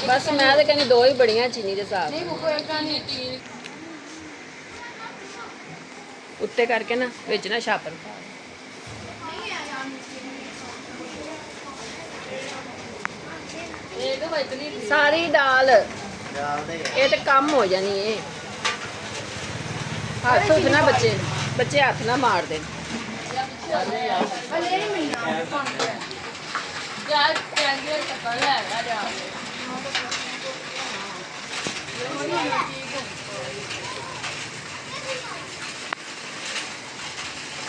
बस मैं तो कहनी दो ही बड़ियां चीनी के साथ उत्ते करके ना विच ना छापर सारी दाल ये तो कम हो जानी है हाथ हुथ ना बच्चे बच्चे हाथ ना मार दे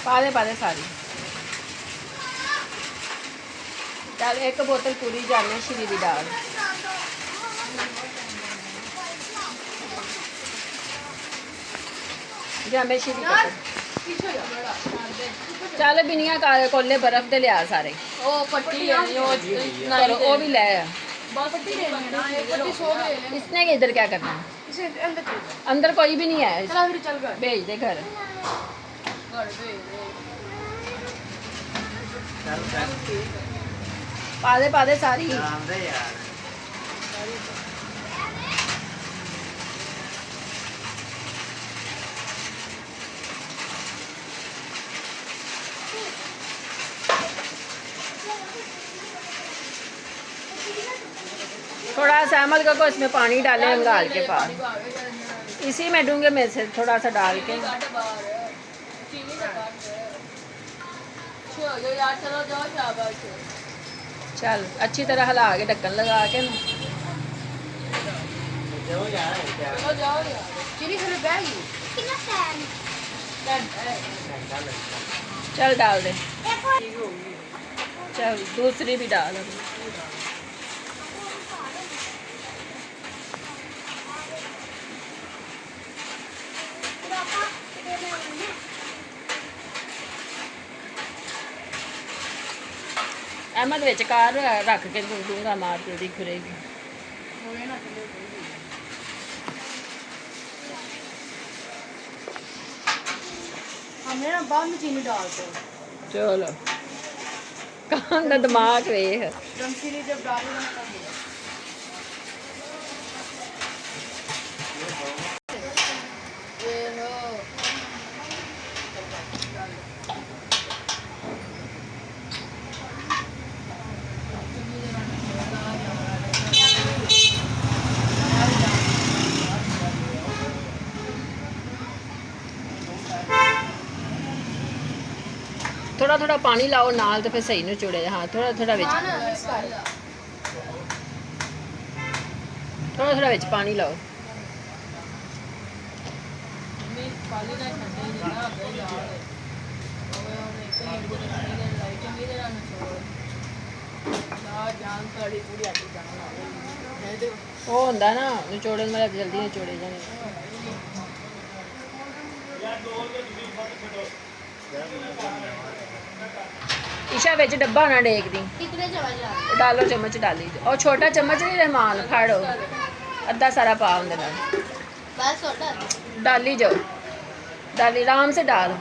पा दे सारी चल एक बोतल पूरी जाने श्री दी दाल जामे श्री चल बिनिया कोले बर्फ दे लिया सारे वो भी ले इसने इधर क्या करना है अंदर कोई भी नहीं है भेज दे घर पा दे सारी थोड़ा सा अहमद को इसमें पानी डालें अंगाल के पास इसी में दूंगे मैं से थोड़ा सा डाल के चल अच्छी तरह हिला के ढक्कन लगा के चल डाल दे चल दूसरी भी डाल अहमद विच कार रख के दूंगा मार के दी खुरेगी हमने ना बाद में चीनी डाल दो चलो कान दा दिमाग वेख चीनी जब डालोगे ना तब थोड़ा थोड़ा पानी लाओ नाल तो फिर सही नहीं चुड़े हाँ थोड़ा थोड़ा विच थोड़ा थोड़ा विच पानी लाओ वो होंदा ना निचोड़े मतलब जल्दी निचोड़े जाने ईशा विच डब्बा ना डेक दी डालो चम्मच डाली और छोटा चम्मच नहीं रहमान फाड़ो अद्धा सारा पा उंदे नाल डाली जाओ डाली आराम से डाल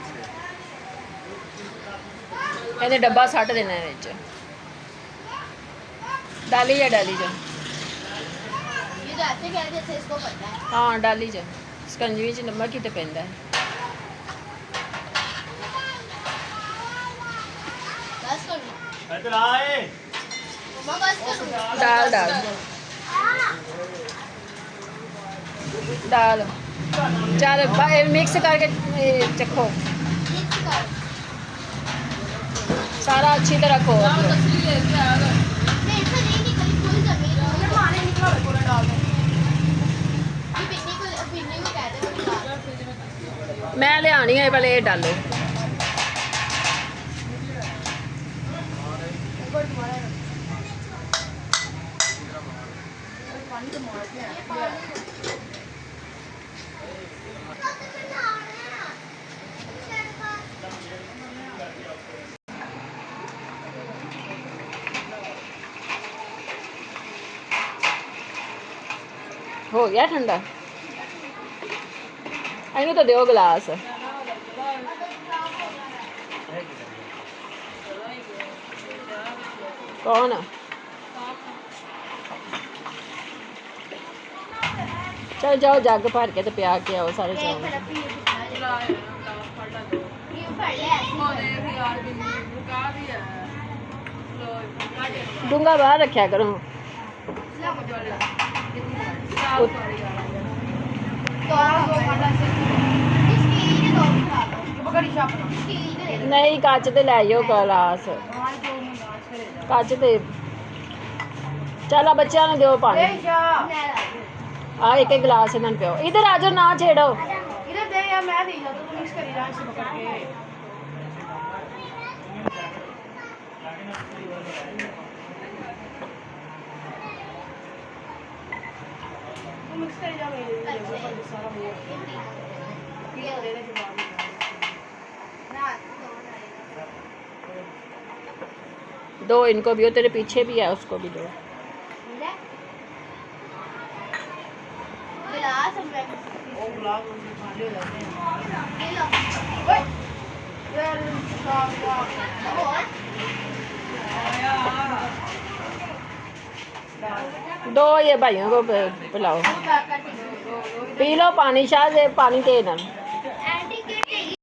इन्हें डब्बा सट देना है विच डाली जाओ हाँ डाली जाओ ਸਕੰਜਵੀ ਚ ਨਮਕ ਹੀ ਤੇ ਪੈਂਦਾ ਹੈ इधर आए डाल डाल डाल चल मिक्स करके चखो सारा अच्छी तरह खो मैं लियानी है पहले ये डालो हो गया ठंडा इनू तो दो गिलास कौन ਚਲ ਜਾਓ ਜੱਗ ਭਰ ਕੇ ਤੇ ਪਿਆ ਕੇ ਆਓ ਸਾਰੇ ਚਾਵਲ ਡੂੰਗਾ ਬਾਹਰ ਰੱਖਿਆ ਕਰੋ ਨਹੀਂ ਕੱਚ ਤੇ ਲੈ ਜਾਓ ਗਲਾਸ ਕੱਚ ਤੇ ਚੱਲ ਆ ਬੱਚਿਆਂ ਨੂੰ ਦਿਓ ਪਾਣੀ ਆ ਇੱਕ ਇੱਕ गिलास ਇਹਨਾਂ ਨੂੰ ਪਿਓ इधर आ जाओ ना छेड़ो इधर दे या मैं दे जाता तू मिक्स करी रहा इसे पकड़ के तू मिक्स करी जा मेरे सारा हो ये देने के बाद ना दो इनको भी हो तेरे पीछे भी है उसको भी दो गिलास हम वो गिलास उनसे खाली हो जाते हैं ये लो ओए यार दो ये भाइयों को पिलाओ पी लो पानी शाह पानी दे ना